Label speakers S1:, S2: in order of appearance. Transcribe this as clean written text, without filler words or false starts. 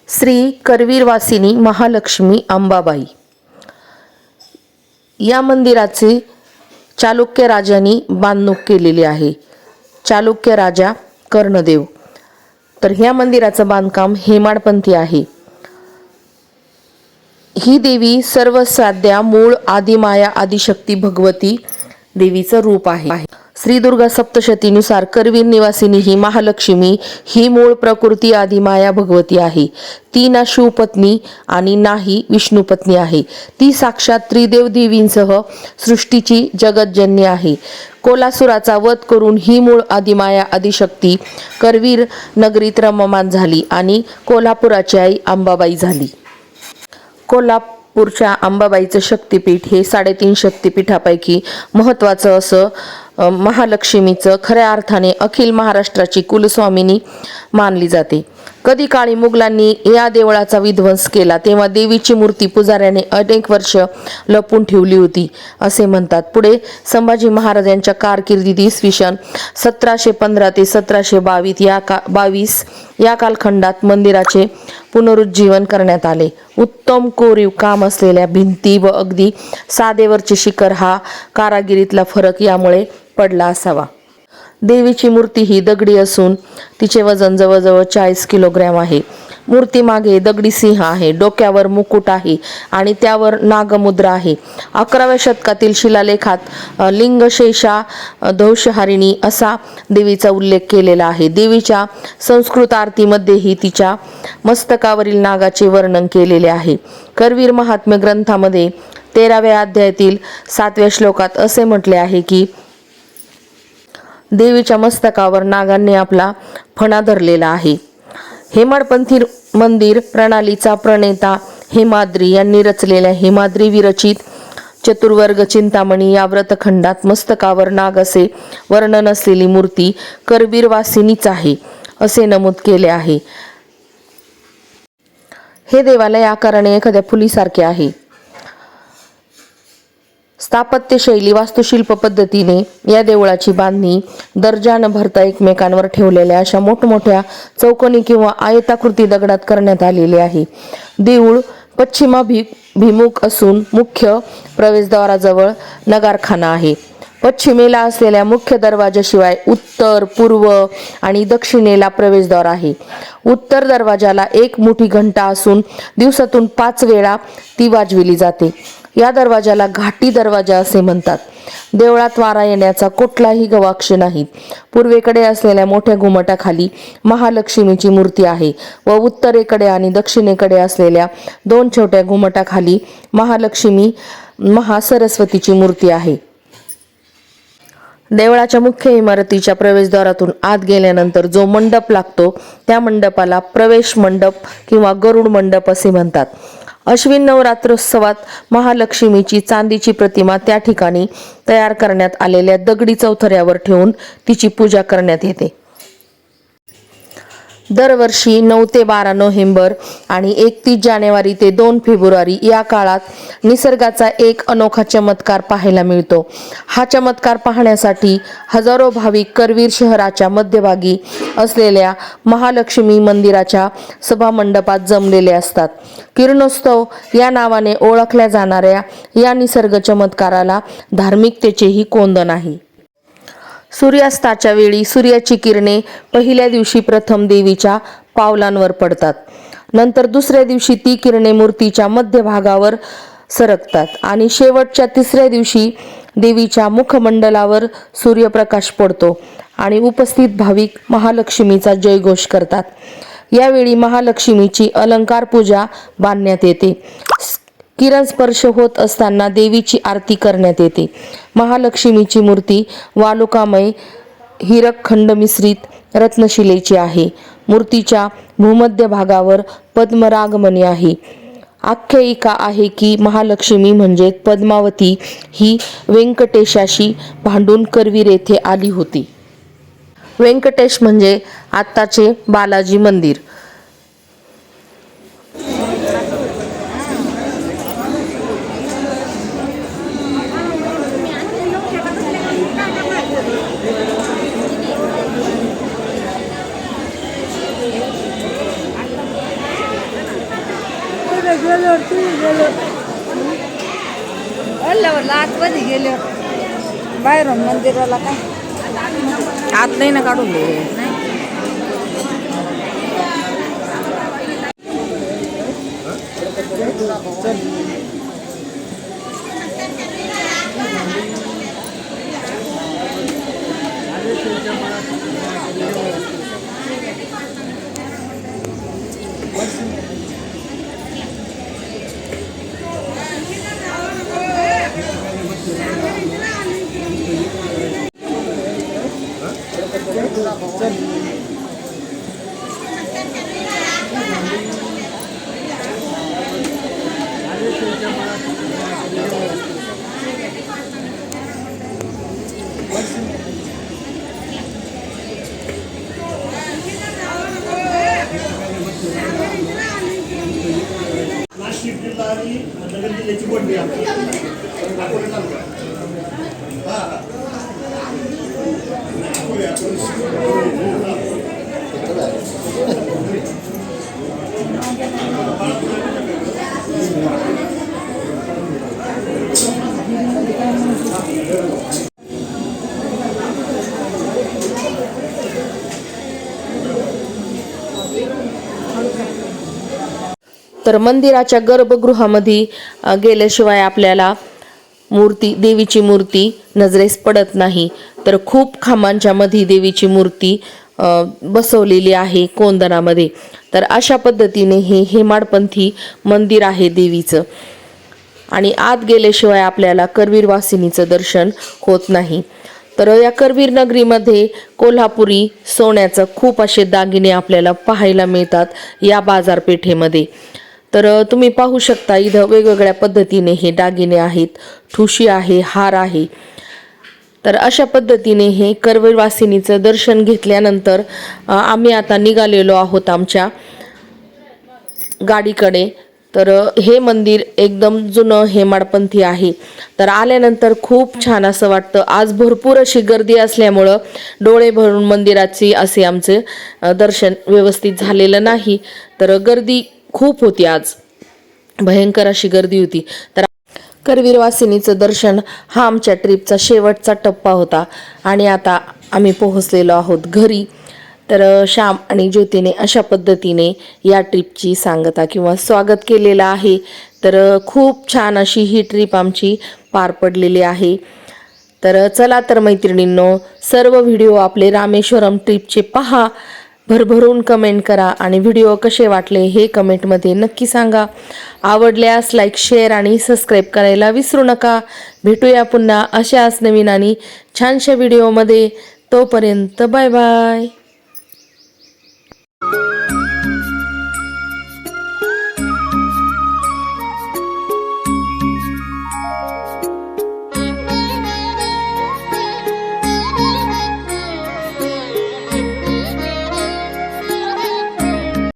S1: श्री करवीरवासिनी महालक्ष्मी अंबाबाई या मंदिराचे चालुक्य राजांनी बांधणूक केलेली आहे. चालुक्य राजा कर्णदेव. तर ह्या मंदिराचं बांधकाम हेमाडपंथी आहे. ही देवी सर्वसाध्या मूळ आदिमाया आदिशक्ती भगवती देवीचं रूप आहे. श्री दुर्गा सप्तशतीनुसार करवीर निवासिनी ही महालक्ष्मी ही मूळ प्रकृती आदिमाया भगवती आहे. ती ना शिवपत्नी आणि नाही विष्णुपत्नी आहे. ती साक्षात त्रिदेव देवींसह सृष्टीची जगतजननी आहे. कोलासुराचा वध करून ही मूळ आदिमाया आदिशक्ती करवीर नगरीत रममाण झाली आणि कोल्हापुराची आई अंबाबाई झाली. कोल्हापूरच्या अंबाबाईचं शक्तिपीठ हे 3.5 शक्तिपीठापैकी महत्त्वाचं असं महालक्ष्मीचं खऱ्या अर्थाने अखिल महाराष्ट्राची कुलस्वामिनी मानली जाते. कधी काळी मुघलांनी या देवळाचा विध्वंस केला तेव्हा देवीची मूर्ती पुजाऱ्याने अनेक वर्ष लपून ठेवली होती असे म्हणतात. पुढे संभाजी महाराजांच्या कारकिर्दीत इसवी सन 1715 ते 1722 या कालखंडात मंदिराचे पुनरुज्जीवन करण्यात आले. उत्तम कोरीव काम असलेल्या भिंती व अगदी साधेवरचे शिखर हा कारागिरीतला फरक यामुळे पडला असावा. देवीची मूर्ती ही दगडी असून तिचे वजन जवळजवळ 40 किलोग्रॅम आहे. मूर्ती मागे दगडी सिंह आहे, डोक्यावर मुकुट आहे आणि त्यावर नागमुद्रा आहे. 11व्या शतकातील शिलालेखात लिंगशेषा दंशहारिणी असा देवीचा उल्लेख केलेला आहे. देवीच्या संस्कृत आरतीमध्येही तिच्या मस्तकावरील नागाचे वर्णन केलेले आहे. करवीर महात्म्य ग्रंथामध्ये 13व्या अध्यायातील 7व्या श्लोकात असे म्हटले आहे की देवीच्या मस्तकावर नागांनी आपला फणा धरलेला आहे. हेमाडपंथी मंदिर प्रणालीचा प्रणेता हेमाद्री यांनी रचलेल्या हेमाद्री विरचित चतुर्वर्ग चिंतामणी या व्रतखंडात मस्तकावर नाग असे वर्णन असलेली मूर्ती करवीरवासिनीच आहे असे नमूद केले आहे. हे देवालय आकाराने एखाद्या फुलीसारखे आहे. स्थापत्य शैली वास्तुशिल्प पद्धतीने या देवळाची बांधणी दर्जा न भरता एकमेकांवर ठेवलेल्या अशा मोठमोठ्या चौकोनी किंवा आयताकृती दगडात करण्यात आलेले आहे. देऊळ पश्चिमाभिमुख असून मुख्य प्रवेशद्वाराजवळ नगारखाना आहे. पश्चिमेला असलेल्या मुख्य दरवाजाशिवाय उत्तर, पूर्व आणि दक्षिणेला प्रवेशद्वार आहे. उत्तर दरवाजाला एक मोठी घंटा असून दिवसातून 5 वेळा ती वाजविली जाते. या दरवाजाला घाटी दरवाजा असे म्हणतात. देवळात वारा येण्याचा कुठलाही गवाक्ष नाही. पूर्वेकडे असलेल्या मोठ्या घुमटाखाली महालक्ष्मीची मूर्ती आहे व उत्तरेकडे आणि दक्षिणेकडे असलेल्या 2 छोट्या घुमटाखाली महालक्ष्मी महासरस्वतीची मूर्ती आहे. देवळाच्या मुख्य इमारतीच्या प्रवेशद्वारातून आत गेल्यानंतर जो मंडप लागतो त्या मंडपाला प्रवेश मंडप किंवा गरुड मंडप असे म्हणतात. अश्विन नवरात्रोत्सवात महालक्ष्मीची चांदीची प्रतिमा त्या ठिकाणी तयार करण्यात आलेल्या दगडी चौथऱ्यावर ठेवून तिची पूजा करण्यात येते. दरवर्षी 9 ते 12 नोव्हेंबर आणि 31 जानेवारी ते 2 फेब्रुवारी या काळात निसर्गाचा एक अनोखा चमत्कार पाहायला मिळतो. हा चमत्कार पाहण्यासाठी हजारो भाविक करवीर शहराच्या मध्यभागी असलेल्या महालक्ष्मी मंदिराच्या सभामंडपात जमलेले असतात. किरणोत्सव या नावाने ओळखल्या जाणाऱ्या या निसर्ग चमत्काराला धार्मिकतेचेही कोंदण आहे. सूर्यास्ताच्या वेळी सूर्याची किरणे पहिल्या दिवशी प्रथम देवीच्या पावलांवर पडतात. नंतर दुसऱ्या दिवशी ती किरणे मूर्तीच्या मध्यभागावर सरकतात आणि शेवटच्या 3ऱ्या दिवशी देवीच्या मुखमंडलावर सूर्यप्रकाश पडतो आणि उपस्थित भाविक महालक्ष्मीचा जयघोष करतात. यावेळी महालक्ष्मीची अलंकार पूजा बांधण्यात येते. किरण स्पर्श होत असताना देवीची आरती करण्यात येते. महालक्ष्मीची मूर्ती वालुकामय हिरकखंड मिश्रित रत्नशिलेची आहे. मूर्तीच्या भूमध्य भागावर पद्मरागमणी आहे. आख्यायिका आहे की महालक्ष्मी म्हणजे पद्मावती ही व्यंकटेशाशी भांडून करवीर येथे आली होती. व्यंकटेश म्हणजे आत्ताचे बालाजी मंदिर.
S2: आतमध्ये गेले बाहेरून मंदिराला काय आत नाही ना काढून दे
S3: नाशिक जिल्हा आणि नगर जिल्ह्याची बंडी आमची अकोला तालुका
S1: तर मंदिराच्या गर्भगृहामध्ये गेल्याशिवाय आपल्याला देवीची मूर्ती नजरेस पडत नाही. तर खूप खांबांच्या मध्ये देवीची मूर्ती बसवलेली आहे कोंदणामध्ये. तर अशा पद्धतीने हे हेमाडपंथी मंदिर आहे देवीचं. आणि आत गेल्याशिवाय आपल्याला करवीर वासिनीचं दर्शन होत नाही. तर या करवीर नगरीमध्ये कोल्हापुरी सोन्याचं खूप असे दागिने आपल्याला पाहायला मिळतात या बाजारपेठेमध्ये. तर तुम्ही पाहू शकता इथं वेगवेगळ्या पद्धतीने हे दागिने आहेत, ठुशी आहे, हार आहे. तर अशा पद्धतीने हे करवीर वासिनीचं दर्शन घेतल्यानंतर आम्ही आता निघालेलो आहोत आमच्या गाडीकडे. तर हे मंदिर एकदम जुनं हेमाडपंथी आहे. तर आल्यानंतर खूप छान असं वाटतं. आज भरपूर अशी गर्दी असल्यामुळं डोळे भरून मंदिराची असे आमचे दर्शन व्यवस्थित झालेलं नाही. तर गर्दी खूप होती, आज भयंकर अशी गर्दी होती. तर करवीर वासिनीचं दर्शन हा आमच्या ट्रिपचा शेवटचा टप्पा होता आणि आता आम्ही पोहोचलेलो आहोत घरी. तर श्याम आणि ज्योतीने अशा पद्धतीने या ट्रिपची सांगता किंवा स्वागत केलेलं आहे. तर खूप छान अशी ही ट्रिप आमची पार पडलेली आहे. तर चला तर मैत्रिणींनो, सर्व व्हिडिओ आपले रामेश्वरम ट्रिपचे पहा, भरभरून कमेंट करा आणि व्हिडिओ कसे वाटले हे कमेंटमध्ये नक्की सांगा. आवडल्यास लाईक, शेअर आणि सबस्क्राईब करायला विसरू नका. भेटूया पुन्हा अशाच नवीन आणि छानशा व्हिडिओमध्ये. तोपर्यंत बाय बाय.